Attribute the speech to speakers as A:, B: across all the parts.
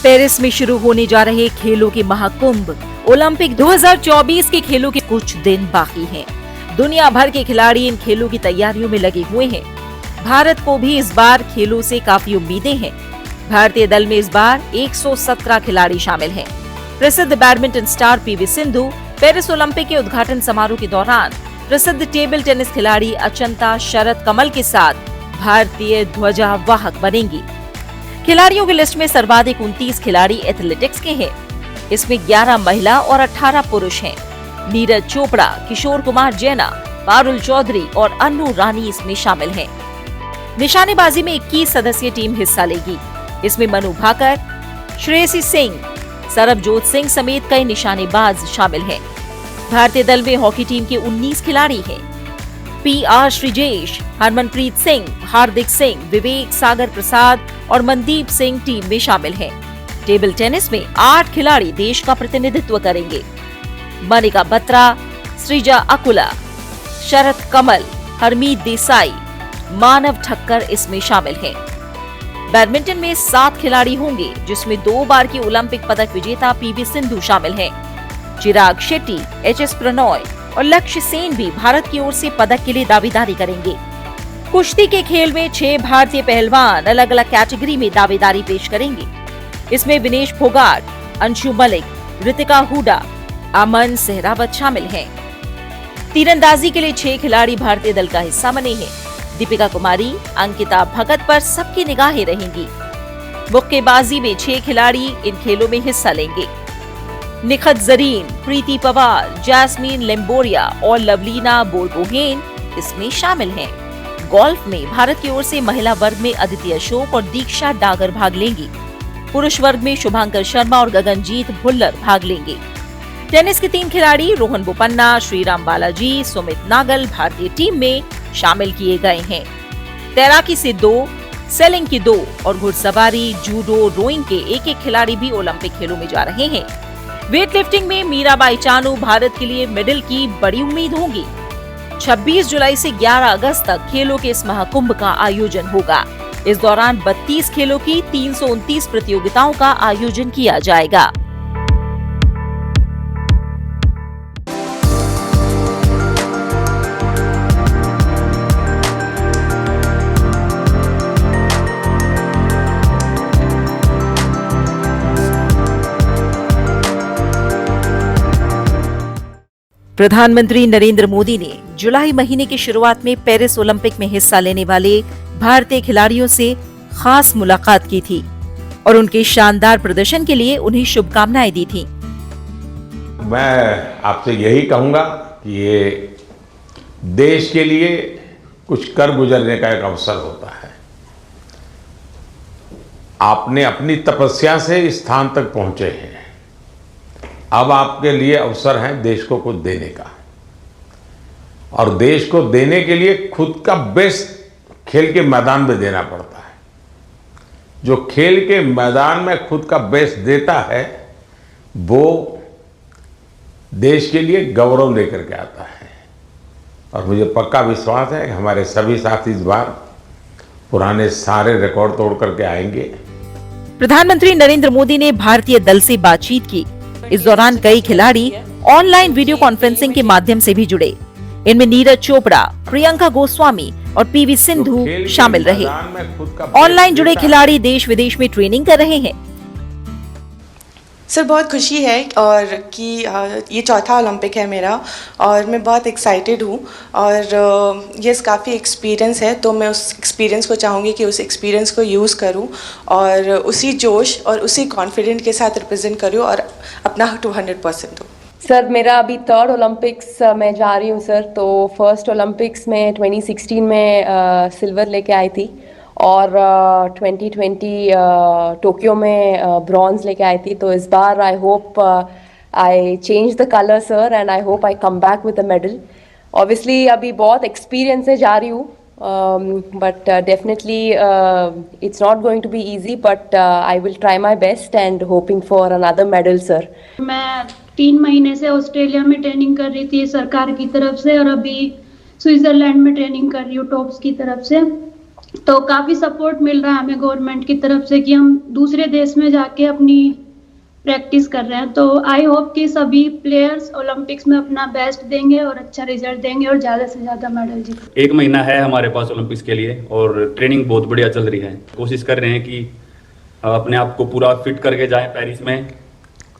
A: Paris में शुरू होने जा रहे खेलों के महाकुंभ ओलंपिक 2024 के खेलों के कुछ दिन बाकी हैं। दुनिया भर के खिलाड़ी इन खेलों की तैयारियों में लगे हुए हैं। भारत को भी इस बार खेलों से काफी उम्मीदें हैं। भारतीय दल में इस बार 117 खिलाड़ी शामिल हैं। प्रसिद्ध badminton star PV Sindhu Paris Olympic के उद्घाटन समारोह के दौरान प्रसिद्ध टेबल टेनिस खिलाड़ी अचंता शरद कमल के साथ भारतीय ध्वजावाहक बनेंगी। खिलाड़ियों की लिस्ट में सर्वाधिक 29 खिलाड़ी एथलेटिक्स के हैं। इसमें 11 महिला और 18 पुरुष हैं। नीरज चोपड़ा, किशोर कुमार जैना, पारुल चौधरी और अन्नू रानी इसमें शामिल हैं। निशानेबाजी में 21 सदस्यीय टीम हिस्सा लेगी। इसमें मनु भाकर, श्रेयसी सिंह, सरबजोत सिंह समेत कई निशानेबाज शामिल हैं। भारतीय दल में हॉकी टीम के 19 खिलाड़ी हैं। PR श्रीजेश, हरमनप्रीत सिंह, हार्दिक सिंह, विवेक सागर प्रसाद और मनदीप सिंह टीम में शामिल हैं। टेबल टेनिस में 8 खिलाड़ी देश का प्रतिनिधित्व करेंगे। मनिका बत्रा, श्रीजा अकुला, शरद कमल, हरमीत देसाई, मानव ठक्कर इसमें शामिल हैं। बैडमिंटन में 7 खिलाड़ी होंगे, जिसमें 2 बार की ओलंपिक पदक विजेता पीवी सिंधु शामिल हैं। चिराग शेट्टी, HS प्रणॉय और लक्ष्य सेन भी भारत की ओर से पदक के लिए दावेदारी करेंगे। कुश्ती के खेल में 6 भारतीय पहलवान अलग अलग कैटेगरी में दावेदारी पेश करेंगे। इसमें विनेश फोगाट, अंशु मलिक, ऋतिका हुडा, अमन सहरावत शामिल हैं। तीरंदाजी के लिए 6 खिलाड़ी भारतीय दल का हिस्सा बने हैं। दीपिका कुमारी, अंकिता भगत पर सबकी निगाहें रहेंगी। मुक्केबाजी में 6 खिलाड़ी इन खेलों में हिस्सा लेंगे। निखत जरीन, प्रीति पवार, जैस्मीन लेम्बोरिया और लवलीना बोरगोहेन इसमें शामिल हैं। गोल्फ में भारत की ओर से महिला वर्ग में अदिति अशोक और दीक्षा डागर भाग लेंगी। पुरुष वर्ग में शुभांकर शर्मा और गगनजीत भुल्लर भाग लेंगे। टेनिस के 3 खिलाड़ी रोहन बोपन्ना, श्रीराम बालाजी, सुमित नागल भारतीय टीम में शामिल किए गए हैं। तैराकी से 2, सेलिंग की 2 और घुड़सवारी, जूडो, रोइंग के 1-1 खिलाड़ी भी ओलंपिक खेलों में जा रहे हैं। वेट लिफ्टिंग में मीराबाई चानू भारत के लिए मेडल की बड़ी उम्मीद होगी। 26 जुलाई से 11 अगस्त तक खेलों के इस महाकुंभ का आयोजन होगा। इस दौरान 32 खेलों की 329 प्रतियोगिताओं का आयोजन किया जाएगा। प्रधानमंत्री नरेंद्र मोदी ने जुलाई महीने की शुरुआत में पेरिस ओलंपिक में हिस्सा लेने वाले भारतीय खिलाड़ियों से खास मुलाकात की थी और उनके शानदार प्रदर्शन के लिए उन्हें शुभकामनाएं दी थी।
B: मैं आपसे यही कहूंगा कि ये देश के लिए कुछ कर गुजरने का एक अवसर होता है। आपने अपनी तपस्या से इस स्थान तक पहुंचे हैं। अब आपके लिए अवसर है देश को कुछ देने का, और देश को देने के लिए खुद का बेस्ट खेल के मैदान में देना पड़ता है। जो खेल के मैदान में खुद का बेस्ट देता है वो देश के लिए गौरव लेकर के आता है। और मुझे पक्का विश्वास है कि हमारे सभी साथी इस बार पुराने सारे रिकॉर्ड तोड़ करके आएंगे।
A: प्रधानमंत्री नरेंद्र मोदी ने भारतीय दल से बातचीत की। इस दौरान कई खिलाड़ी ऑनलाइन वीडियो कॉन्फ्रेंसिंग के माध्यम से भी जुड़े। इनमें नीरज चोपड़ा, प्रियंका गोस्वामी और पीवी सिंधु शामिल रहे। ऑनलाइन जुड़े खिलाड़ी देश विदेश में ट्रेनिंग कर रहे हैं।
C: सर बहुत खुशी है और कि ये चौथा ओलंपिक है मेरा और मैं बहुत एक्साइटेड हूँ और ये काफ़ी एक्सपीरियंस है, तो मैं उस एक्सपीरियंस को चाहूँगी कि उस एक्सपीरियंस को यूज़ करूँ और उसी जोश और उसी कॉन्फिडेंट के साथ रिप्रेजेंट करूँ और अपना 200% दूँ।
D: सर मेरा अभी 3rd ओलंपिक्स मैं जा रही हूँ सर। तो फर्स्ट ओलंपिक्स में 2016 में सिल्वर लेके आई थी और 2020 टोक्यो में ब्रॉन्ज लेके आई थी। तो इस बार I hope I change the colour sir and I hope I come back with a medal. Obviously अभी बहुत एक्सपीरियंस से जा रही हूँ but definitely it's not going to be easy but I will try my best and hoping for another medal sir.
E: मैं 3 महीने से Australia में ट्रेनिंग कर रही थी सरकार की तरफ से और अभी स्विट्जरलैंड में ट्रेनिंग कर रही हूँ टॉप्स की तरफ से। तो काफ़ी सपोर्ट मिल रहा है हमें गवर्नमेंट की तरफ से कि हम दूसरे देश में जाके अपनी प्रैक्टिस कर रहे हैं। तो आई होप कि सभी प्लेयर्स ओलंपिक्स में अपना बेस्ट देंगे और अच्छा रिजल्ट देंगे और ज़्यादा से ज़्यादा मेडल जीतेंगे।
F: 1 महीना है हमारे पास ओलंपिक्स के लिए और ट्रेनिंग बहुत बढ़िया चल रही है। कोशिश कर रहे हैं कि अपने आप को पूरा फिट करके जाएं पेरिस में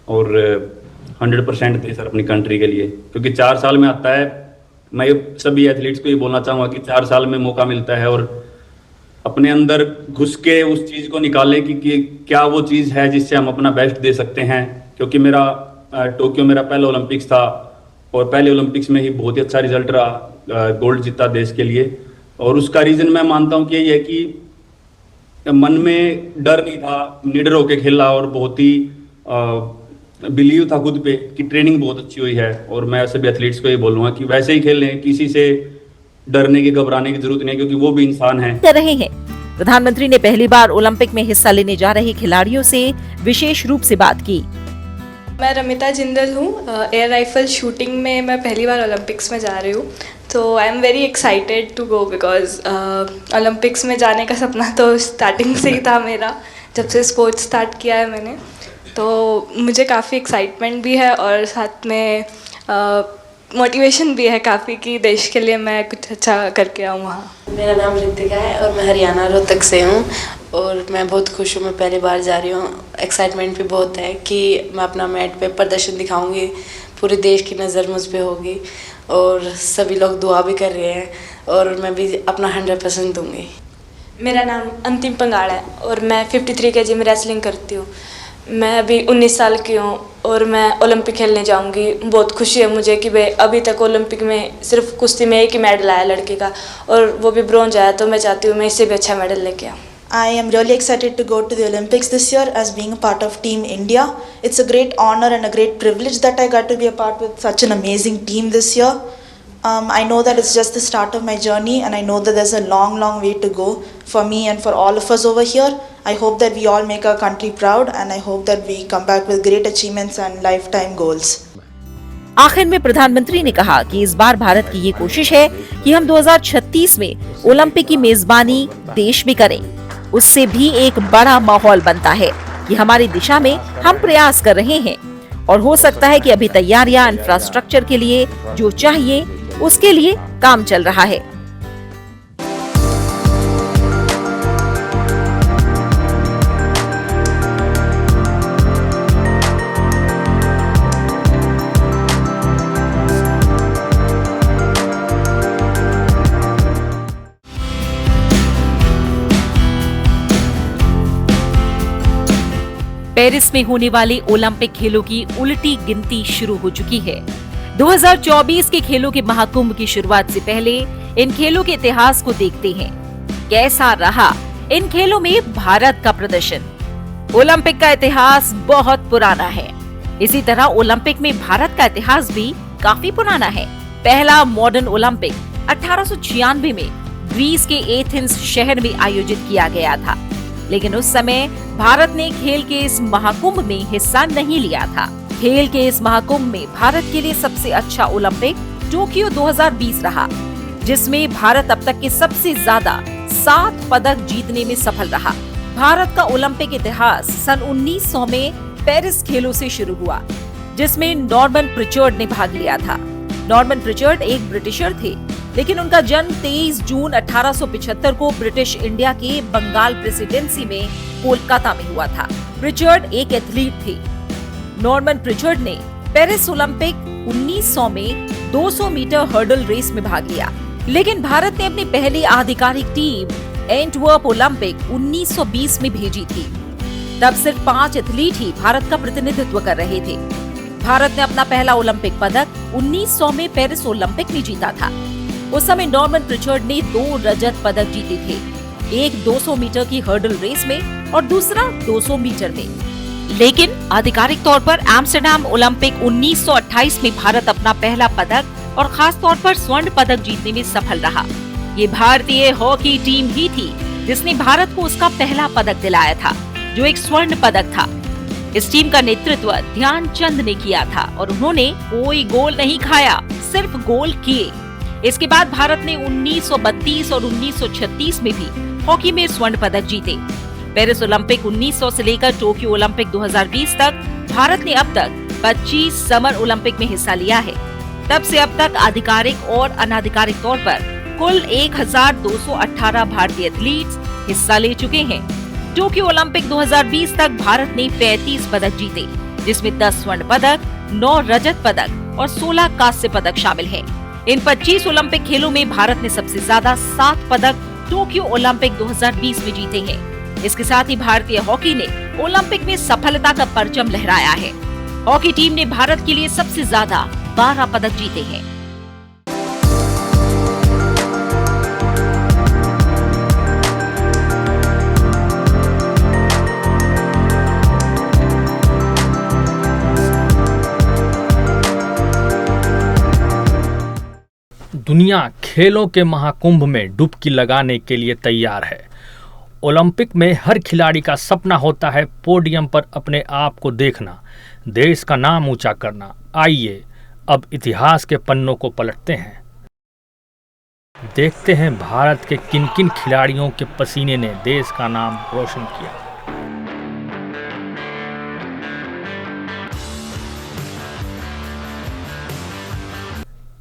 F: और 100% दें सर अपनी कंट्री के लिए, क्योंकि 4 साल में आता है। मैं सभी एथलीट्स को ये बोलना चाहूँगा कि 4 साल में मौका मिलता है और अपने अंदर घुस के उस चीज़ को निकालें कि क्या वो चीज़ है जिससे हम अपना बेस्ट दे सकते हैं। क्योंकि मेरा टोक्यो मेरा पहला ओलंपिक्स था और पहले ओलंपिक्स में ही बहुत ही अच्छा रिजल्ट रहा, गोल्ड जीता देश के लिए। और उसका रीज़न मैं मानता हूँ कि यही है कि मन में डर नहीं था, निडर होके खेला और बहुत ही बिलीव था खुद पे कि ट्रेनिंग बहुत अच्छी हुई है। और मैं सभी एथलीट्स को ये बोलूँगा कि वैसे ही खेलें, किसी से डरने की घबराने की जरूरत नहीं, क्योंकि वो भी इंसान है।
A: कर रहे हैं। प्रधानमंत्री ने पहली बार ओलंपिक में हिस्सा लेने जा रहे खिलाड़ियों से विशेष रूप से बात की।
G: मैं रमिता जिंदल हूँ। एयर राइफल शूटिंग में मैं पहली बार ओलंपिक्स में जा रही हूँ, तो I am very excited to go because Olympics में जाने का सपना तो स्टार्टिंग से ही था मेरा, जब से स्पोर्ट्स स्टार्ट किया है मैंने। तो मुझे काफ़ी एक्साइटमेंट भी है और साथ में मोटिवेशन भी है काफ़ी कि देश के लिए मैं कुछ अच्छा करके आऊँ वहाँ।
H: मेरा नाम ऋतिका है और मैं हरियाणा रोहतक से हूँ और मैं बहुत खुश हूँ। मैं पहली बार जा रही हूँ। एक्साइटमेंट भी बहुत है कि मैं अपना मैट पे प्रदर्शन दिखाऊंगी, पूरे देश की नज़र मुझ पे होगी और सभी लोग दुआ भी कर रहे हैं और मैं भी अपना 100% दूँगी।
G: मेरा नाम अंतिम पंगाड़ है और मैं 53 kg में रेसलिंग करती हूँ। मैं अभी 19 साल की हूँ और मैं ओलंपिक खेलने जाऊँगी। बहुत खुशी है मुझे कि भाई अभी तक ओलंपिक में सिर्फ कुश्ती में एक ही मेडल आया लड़के का और वो भी ब्रॉन्ज आया, तो मैं चाहती हूँ मैं इससे भी अच्छा मेडल लेके आऊँ।
I: I am really excited to go to the Olympics this year as being a part of Team India. It's a great honor and a great privilege that I got to be a part with such an amazing team this year. I know that it's just the start of my journey and I know that there's a long, long way to go for me and for all of us over here. I hope that we all make our country proud and I hope that we come back with great achievements and lifetime goals.
A: आखिर में प्रधानमंत्री ने कहा कि इस बार भारत की ये कोशिश है कि हम 2036 में ओलंपिक की मेजबानी देश में करें। उससे भी एक बड़ा माहौल बनता है कि हमारी दिशा में हम प्रयास कर रहे हैं और हो सकता है कि अभी तैयारियां इंफ्रास्ट्रक्चर के लिए जो चाहिए उसके लिए काम चल रहा है। पेरिस में होने वाले ओलंपिक खेलों की उल्टी गिनती शुरू हो चुकी है। 2024 के खेलों के महाकुंभ की शुरुआत से पहले इन खेलों के इतिहास को देखते हैं। कैसा रहा इन खेलों में भारत का प्रदर्शन? ओलंपिक का इतिहास बहुत पुराना है। इसी तरह ओलंपिक में भारत का इतिहास भी काफी पुराना है। पहला मॉडर्न ओलंपिक 1896 में ग्रीस के एथेंस शहर में आयोजित किया गया था, लेकिन उस समय भारत ने खेल के इस महाकुंभ में हिस्सा नहीं लिया था। खेल के इस महाकुंभ में भारत के लिए सबसे अच्छा ओलंपिक टोक्यो 2020 रहा, जिसमें भारत अब तक के सबसे ज्यादा 7 पदक जीतने में सफल रहा। भारत का ओलंपिक इतिहास सन 1900 में पेरिस खेलों से शुरू हुआ, जिसमें नॉर्मन प्रिचर्ड ने भाग लिया था। नॉर्मन प्रिचर्ड एक ब्रिटिशर थे, लेकिन उनका जन्म 23 जून 1875 को ब्रिटिश इंडिया के बंगाल प्रेसिडेंसी में कोलकाता में हुआ था। प्रिचर्ड एक एथलीट थे। नॉर्मन प्रिचर्ड ने पेरिस ओलंपिक 1900 में 200 मीटर हर्डल रेस में भाग लिया, लेकिन भारत ने अपनी पहली आधिकारिक टीम एंटवर्प ओलंपिक 1920 में भेजी थी। तब सिर्फ 5 एथलीट ही भारत का प्रतिनिधित्व कर रहे थे। भारत ने अपना पहला ओलंपिक पदक 1900 में पेरिस ओलंपिक में जीता था। उस समय नॉर्मन प्रिचर्ड ने 2 रजत पदक जीते थे, एक 200 मीटर की हर्डल रेस में और दूसरा 200 मीटर में। लेकिन आधिकारिक तौर पर एम्स्टर्डम ओलंपिक 1928 में भारत अपना पहला पदक और खास तौर पर स्वर्ण पदक जीतने में सफल रहा। ये भारतीय हॉकी टीम ही थी जिसने भारत को उसका पहला पदक दिलाया था, जो एक स्वर्ण पदक था। इस टीम का नेतृत्व ध्यानचंद ने किया था और उन्होंने कोई गोल नहीं खाया, सिर्फ गोल किए। इसके बाद भारत ने 1932 और 1936 में भी हॉकी में स्वर्ण पदक जीते। पेरिस ओलंपिक 1900 से लेकर टोक्यो ओलंपिक 2020 तक भारत ने अब तक 25 समर ओलंपिक में हिस्सा लिया है। तब से अब तक आधिकारिक और अनाधिकारिक तौर पर कुल 1218 भारतीय एथलीट्स हिस्सा ले चुके हैं। टोक्यो ओलंपिक 2020 तक भारत ने 35 पदक जीते, जिसमें 10 स्वर्ण पदक, 9 रजत पदक और 16 कांस्य पदक शामिल हैं। इन 25 ओलंपिक खेलों में भारत ने सबसे ज्यादा 7 पदक टोक्यो ओलंपिक 2020 में जीते हैं। इसके साथ ही भारतीय हॉकी ने ओलंपिक में सफलता का परचम लहराया है। हॉकी टीम ने भारत के लिए सबसे ज्यादा 12 पदक जीते हैं।
J: दुनिया खेलों के महाकुंभ में डुबकी लगाने के लिए तैयार है। ओलंपिक में हर खिलाड़ी का सपना होता है पोडियम पर अपने आप को देखना, देश का नाम ऊंचा करना। आइए अब इतिहास के पन्नों को पलटते हैं। देखते हैं भारत के किन किन खिलाड़ियों के पसीने ने देश का नाम रोशन किया।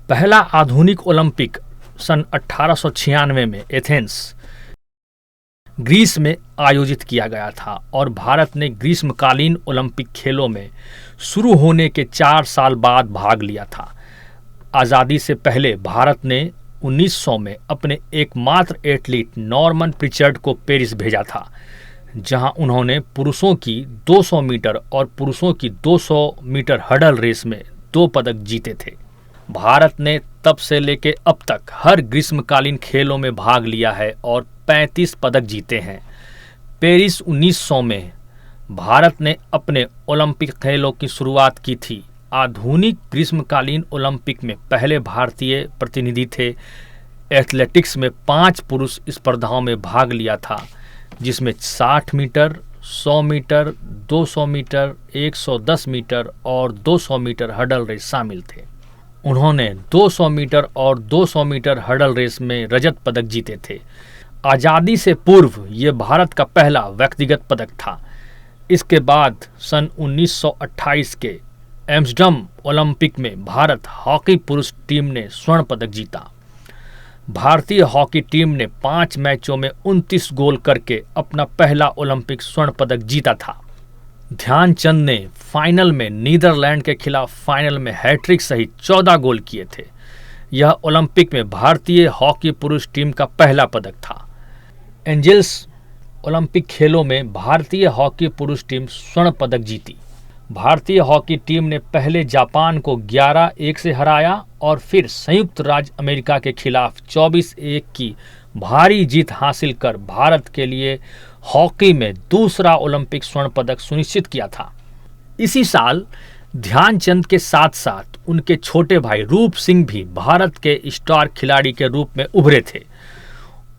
J: पहला आधुनिक ओलंपिक सन 1896 में एथेंस, ग्रीस में आयोजित किया गया था और भारत ने ग्रीष्मकालीन ओलंपिक खेलों में शुरू होने के 4 साल बाद भाग लिया था। आज़ादी से पहले भारत ने 1900 में अपने एकमात्र एथलीट नॉर्मन प्रिचर्ड को पेरिस भेजा था, जहां उन्होंने पुरुषों की 200 मीटर और पुरुषों की 200 मीटर हडल रेस में 2 पदक जीते थे। भारत ने तब से लेकर अब तक हर ग्रीष्मकालीन खेलों में भाग लिया है और 35 पदक जीते हैं। पेरिस 1900 में भारत ने अपने ओलंपिक खेलों की शुरुआत की थी। आधुनिक ग्रीष्मकालीन ओलंपिक में पहले भारतीय प्रतिनिधि थे। एथलेटिक्स में 5 पुरुष स्पर्धाओं में भाग लिया था, जिसमें 60 मीटर, 100 मीटर, 200 मीटर, 110 मीटर और 200 मीटर हडल रेस शामिल थे। उन्होंने 200 मीटर और 200 मीटर हडल रेस में रजत पदक जीते थे। आज़ादी से पूर्व ये भारत का पहला व्यक्तिगत पदक था। इसके बाद सन 1928 के एम्स्टर्डम ओलंपिक में भारत हॉकी पुरुष टीम ने स्वर्ण पदक जीता। भारतीय हॉकी टीम ने 5 मैचों में 29 गोल करके अपना पहला ओलंपिक स्वर्ण पदक जीता था। ध्यानचंद ने फाइनल में नीदरलैंड के खिलाफ फाइनल में हैट्रिक सहित 14 गोल किए थे। यह ओलंपिक में भारतीय हॉकी पुरुष टीम का पहला पदक था। एंजल्स ओलंपिक खेलों में भारतीय हॉकी पुरुष टीम स्वर्ण पदक जीती। भारतीय हॉकी टीम ने पहले जापान को 11-1 से हराया और फिर संयुक्त राज्य अमेरिका के खिलाफ 24-1 की भारी जीत हासिल कर भारत के लिए हॉकी में दूसरा ओलंपिक स्वर्ण पदक सुनिश्चित किया था। इसी साल ध्यानचंद के साथ साथ उनके छोटे भाई रूप सिंह भी भारत के स्टार खिलाड़ी के रूप में उभरे थे।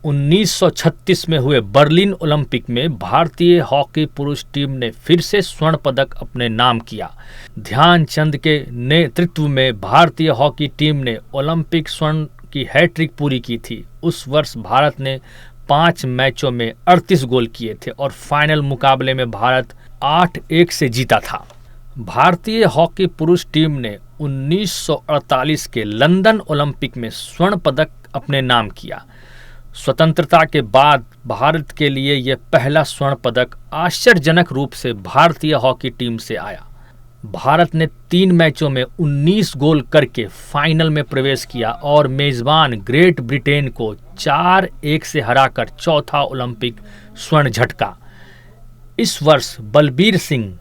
J: 1936 में हुए बर्लिन ओलंपिक में भारतीय हॉकी पुरुष टीम ने फिर से स्वर्ण पदक अपने नाम किया। ध्यानचंद के नेतृत्व में भारतीय हॉकी टीम ने ओलंपिक स्वर्ण की हैट्रिक पूरी की थी। उस वर्ष भारत ने 5 मैचों में 38 गोल किए थे और फाइनल मुकाबले में भारत 8-1 से जीता था। भारतीय हॉकी पुरुष टीम ने 1948 के लंदन ओलंपिक में स्वर्ण पदक अपने नाम किया। स्वतंत्रता के बाद भारत के लिए यह पहला स्वर्ण पदक आश्चर्यजनक रूप से भारतीय हॉकी टीम से आया। भारत ने 3 मैचों में 19 गोल करके फाइनल में प्रवेश किया और मेजबान ग्रेट ब्रिटेन को 4-1 से हराकर चौथा ओलंपिक स्वर्ण झटका। इस वर्ष बलबीर सिंह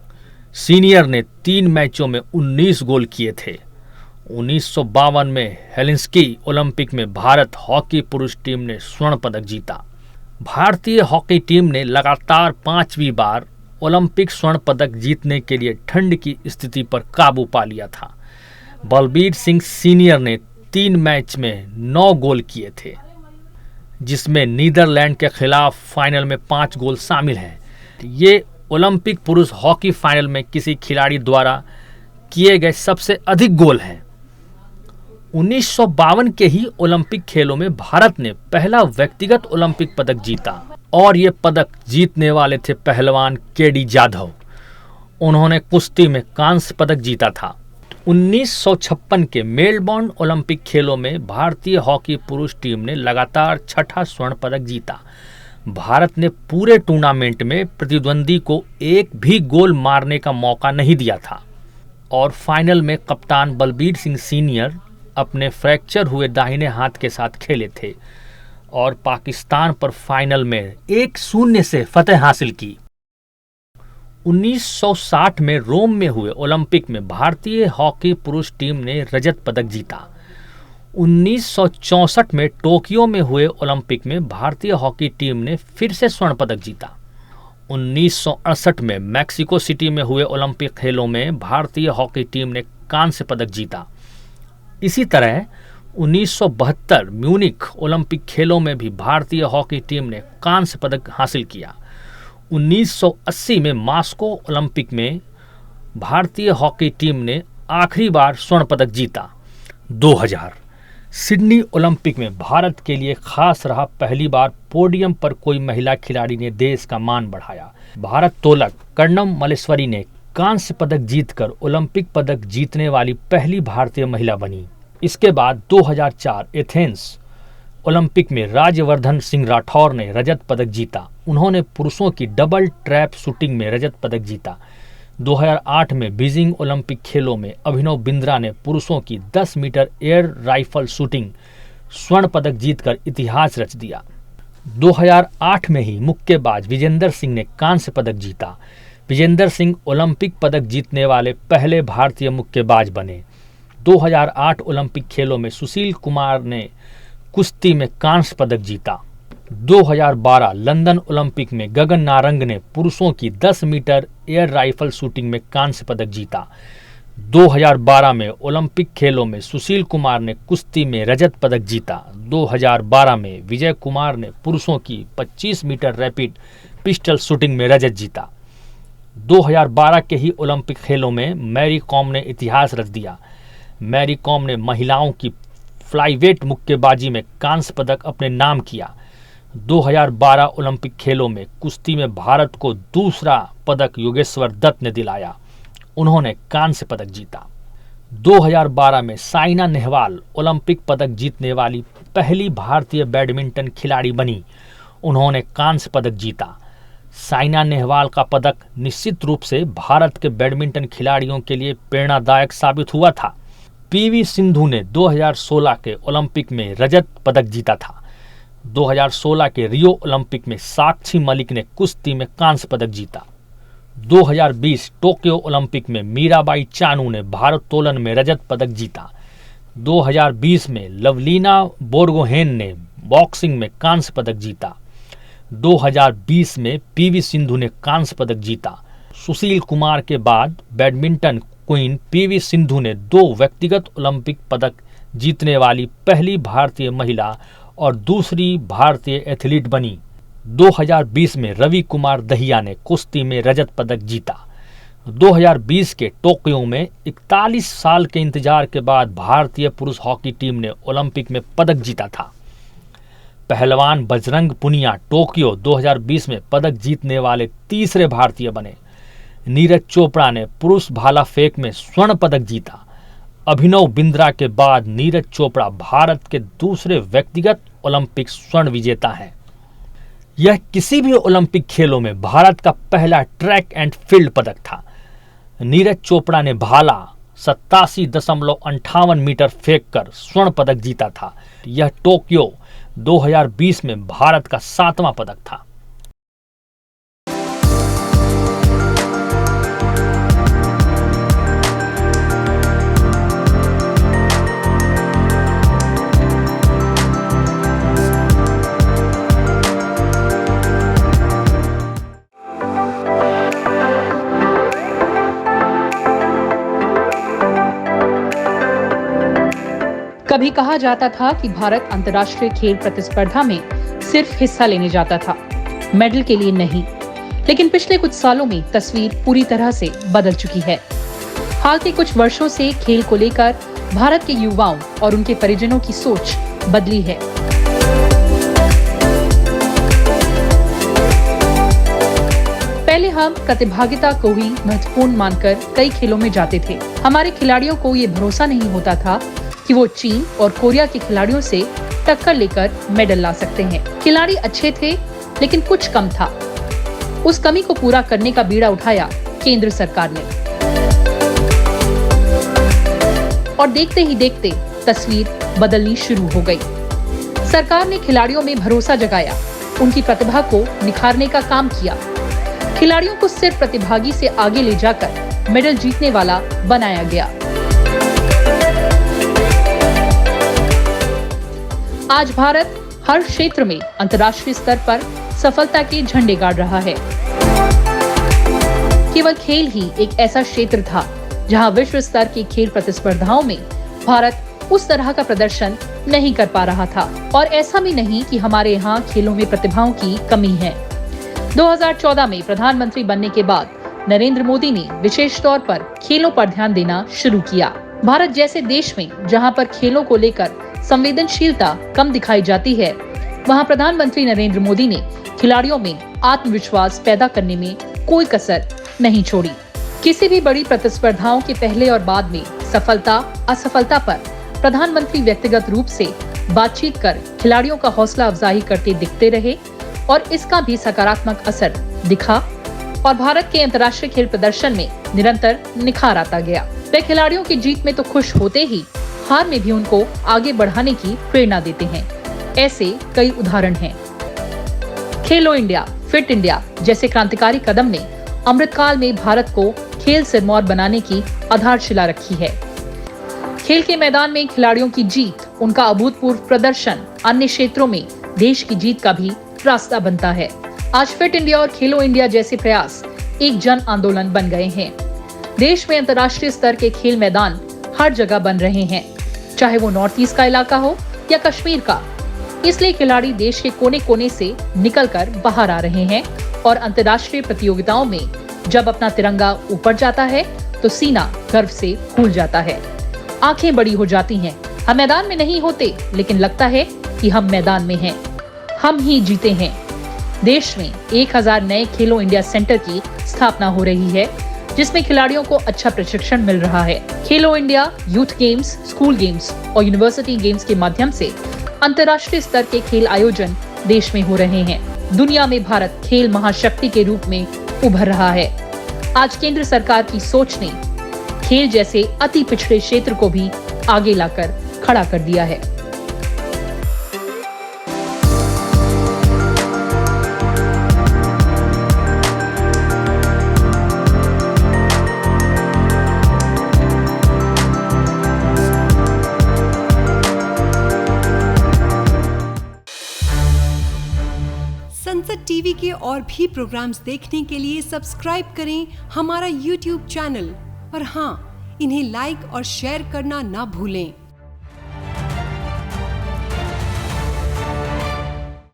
J: सीनियर ने 3 मैचों में 19 गोल किए थे। 1952 में हेलिंस्की ओलंपिक में भारत हॉकी पुरुष टीम ने स्वर्ण पदक जीता। भारतीय हॉकी टीम ने लगातार 5वीं बार ओलंपिक स्वर्ण पदक जीतने के लिए ठंड की स्थिति पर काबू पा लिया था। बलबीर सिंह सीनियर ने 3 मैच में 9 गोल किए थे, जिसमें नीदरलैंड के खिलाफ फाइनल में 5 गोल शामिल हैं। ये ओलंपिक पुरुष हॉकी फाइनल में किसी खिलाड़ी द्वारा किए गए सबसे अधिक गोल हैं। 1952 के ही ओलंपिक खेलों में भारत ने पहला व्यक्तिगत ओलंपिक पदक जीता। और ये पदक जीतने वाले थे पहलवान केडी जाधव। उन्होंने कुश्ती में कांस्य पदक जीता था। 1956 के मेलबर्न ओलंपिक खेलों में भारतीय हॉकी पुरुष टीम ने लगातार 6ठा स्वर्ण पदक जीता। भारत ने पूरे टूर्नामेंट में प्रतिद्वंदी को एक भी गोल मारने का मौका नहीं दिया था और फाइनल में कप्तान बलबीर सिंह सीनियर अपने फ्रैक्चर हुए दाहिने हाथ के साथ खेले थे और पाकिस्तान पर फाइनल में 1-0 से फतेह हासिल की। 1960 में रोम में हुए ओलंपिक में भारतीय हॉकी पुरुष टीम ने रजत पदक जीता। 1964 में टोक्यो में हुए ओलंपिक में भारतीय हॉकी टीम ने फिर से स्वर्ण पदक जीता। 1968 में मैक्सिको सिटी में हुए ओलंपिक खेलों में भारतीय हॉकी टीम ने कांस्य पदक जीता। इसी तरह 1972 म्यूनिख ओलंपिक खेलों में भी भारतीय हॉकी टीम ने कांस्य पदक हासिल किया। 1980 में मास्को ओलंपिक में भारतीय हॉकी टीम ने आखिरी बार स्वर्ण पदक जीता। 2000 सिडनी ओलंपिक में भारत के लिए खास रहा, पहली बार पोडियम पर कोई महिला खिलाड़ी ने देश का मान बढ़ाया। भारोत्तोलक कर्णम मल्लेश्वरी ने कांस्य पदक जीतकर ओलंपिक पदक जीतने वाली पहली भारतीय महिला बनी। इसके बाद 2004 एथेंस ओलंपिक में राज्यवर्धन सिंह राठौर ने रजत पदक जीता। उन्होंने पुरुषों की डबल ट्रैप शूटिंग में रजत पदक जीता। 2008 में बीजिंग ओलंपिक खेलों में अभिनव बिंद्रा ने पुरुषों की 10 मीटर एयर राइफल शूटिंग स्वर्ण पदक जीतकर इतिहास रच दिया। 2008 में ही मुक्केबाज विजेंदर सिंह ने कांस्य पदक जीता। विजेंदर सिंह ओलंपिक पदक जीतने वाले पहले भारतीय मुक्केबाज बने। 2008 ओलंपिक खेलों में सुशील कुमार ने कुश्ती में कांस्य पदक जीता। 2012 लंदन ओलंपिक में गगन नारंग ने पुरुषों की 10 मीटर एयर राइफल शूटिंग में कांस्य पदक जीता। 2012 में ओलंपिक खेलों में सुशील कुमार ने कुश्ती में रजत पदक जीता। 2012 में विजय कुमार ने पुरुषों की 25 मीटर रैपिड पिस्टल शूटिंग में रजत जीता। 2012 के ही ओलंपिक खेलों में मैरी कॉम ने इतिहास रच दिया। मैरी कॉम ने महिलाओं की फ्लाईवेट मुक्केबाजी में कांस्य पदक अपने नाम किया। 2012 ओलंपिक खेलों में कुश्ती में भारत को दूसरा पदक योगेश्वर दत्त ने दिलाया। उन्होंने कांस्य पदक जीता। 2012 में साइना नेहवाल ओलंपिक पदक जीतने वाली पहली भारतीय बैडमिंटन खिलाड़ी बनी। उन्होंने कांस्य पदक जीता। साइना नेहवाल का पदक निश्चित रूप से भारत के बैडमिंटन खिलाड़ियों के लिए प्रेरणादायक साबित हुआ था। पीवी सिंधु ने 2016 के ओलंपिक में रजत पदक जीता था। 2016 के रियो ओलंपिक में साक्षी मलिक ने कुश्ती में कांस्य पदक जीता। 2020 टोक्यो ओलंपिक में मीराबाई चानू ने भारोत्तोलन में रजत पदक जीता। 2020 में लवलीना बोरगोहेन ने बॉक्सिंग में कांस्य पदक जीता। 2020 में पीवी सिंधु ने कांस्य पदक जीता। सुशील कुमार के बाद बैडमिंटन क्वीन पीवी सिंधु ने 2 व्यक्तिगत ओलंपिक पदक जीतने वाली पहली भारतीय महिला और दूसरी भारतीय एथलीट बनी। 2020 में रवि कुमार दहिया ने कुश्ती में रजत पदक जीता। 2020 के टोक्यो में 41 साल के इंतजार के बाद भारतीय पुरुष हॉकी टीम ने ओलंपिक में पदक जीता था। पहलवान बजरंग पुनिया टोक्यो 2020 में पदक जीतने वाले तीसरे भारतीय बने। नीरज चोपड़ा ने पुरुष भाला फेंक में स्वर्ण पदक जीता। अभिनव बिंद्रा के बाद नीरज चोपड़ा भारत के दूसरे व्यक्तिगत ओलंपिक स्वर्ण विजेता हैं। यह किसी भी ओलंपिक खेलों में भारत का पहला ट्रैक एंड फील्ड पदक था। नीरज चोपड़ा ने भाला 87.58 मीटर फेंककर स्वर्ण पदक जीता था। यह टोक्यो 2020 में भारत का 7वां पदक था।
K: कभी कहा जाता था कि भारत अंतर्राष्ट्रीय खेल प्रतिस्पर्धा में सिर्फ हिस्सा लेने जाता था, मेडल के लिए नहीं। लेकिन पिछले कुछ सालों में तस्वीर पूरी तरह से बदल चुकी है। हाल के कुछ वर्षों से खेल को लेकर भारत के युवाओं और उनके परिजनों की सोच बदली है। हम प्रतिभागिता को ही महत्वपूर्ण मानकर कई खेलों में जाते थे। हमारे खिलाड़ियों को ये भरोसा नहीं होता था कि वो चीन और कोरिया के खिलाड़ियों से टक्कर लेकर मेडल ला सकते हैं। खिलाड़ी अच्छे थे, लेकिन कुछ कम था। उस कमी को पूरा करने का बीड़ा उठाया केंद्र सरकार ने, और देखते ही देखते तस्वीर बदलनी शुरू हो गई। सरकार ने खिलाड़ियों में भरोसा जगाया, उनकी प्रतिभा को निखारने का काम किया। खिलाड़ियों को सिर्फ प्रतिभागी से आगे ले जाकर मेडल जीतने वाला बनाया गया। आज भारत हर क्षेत्र में अंतर्राष्ट्रीय स्तर पर सफलता के झंडे गाड़ रहा है। केवल खेल ही एक ऐसा क्षेत्र था जहां विश्व स्तर की खेल प्रतिस्पर्धाओं में भारत उस तरह का प्रदर्शन नहीं कर पा रहा था। और ऐसा भी नहीं कि हमारे यहाँ खेलों में प्रतिभाओं की कमी है। 2014 में प्रधानमंत्री बनने के बाद नरेंद्र मोदी ने विशेष तौर पर खेलों पर ध्यान देना शुरू किया। भारत जैसे देश में जहाँ पर खेलों को लेकर संवेदनशीलता कम दिखाई जाती है, वहाँ प्रधानमंत्री नरेंद्र मोदी ने खिलाड़ियों में आत्मविश्वास पैदा करने में कोई कसर नहीं छोड़ी। किसी भी बड़ी प्रतिस्पर्धाओं के पहले और बाद में सफलता असफलता पर प्रधानमंत्री व्यक्तिगत रूप से बातचीत कर खिलाड़ियों का हौसला अफजाई करते दिखते रहे, और इसका भी सकारात्मक असर दिखा और भारत के अंतर्राष्ट्रीय खेल प्रदर्शन में निरंतर निखार आता गया। वे खिलाड़ियों की जीत में तो खुश होते ही हार में भी उनको आगे बढ़ाने की प्रेरणा देते हैं। ऐसे कई उदाहरण हैं। खेलो इंडिया, फिट इंडिया जैसे क्रांतिकारी कदम ने अमृतकाल में भारत को खेल सिरमौर बनाने की आधारशिला रखी है। खेल के मैदान में खिलाड़ियों की जीत, उनका अभूतपूर्व प्रदर्शन अन्य क्षेत्रों में देश की जीत का भी रास्ता बनता है। आज फिट इंडिया और खेलो इंडिया जैसे प्रयास एक जन आंदोलन बन गए हैं। देश में अंतर्राष्ट्रीय स्तर के खेल मैदान हर जगह बन रहे हैं, चाहे वो नॉर्थ ईस्ट का इलाका हो या कश्मीर का। इसलिए खिलाड़ी देश के कोने कोने से निकलकर बाहर आ रहे हैं, और अंतर्राष्ट्रीय प्रतियोगिताओं में जब अपना तिरंगा ऊपर जाता है तो सीना गर्व से फूल जाता है, आंखें बड़ी हो जाती हैं। हम मैदान में नहीं होते, लेकिन लगता है कि हम मैदान में हैं, हम ही जीते हैं। देश में 1000 नए खेलो इंडिया सेंटर की स्थापना हो रही है, जिसमें खिलाड़ियों को अच्छा प्रशिक्षण मिल रहा है। खेलो India youth games, school games और यूनिवर्सिटी गेम्स के माध्यम से अंतर्राष्ट्रीय स्तर के खेल आयोजन देश में हो रहे हैं। दुनिया में भारत खेल महाशक्ति के रूप में उभर रहा है। आज केंद्र सरकार की सोच ने खेल जैसे अति पिछड़े क्षेत्र को भी आगे लाकर खड़ा कर दिया है।
L: संसद टीवी के और भी प्रोग्राम्स देखने के लिए सब्सक्राइब करें हमारा YouTube चैनल, और हाँ, इन्हें लाइक और शेयर करना ना भूलें।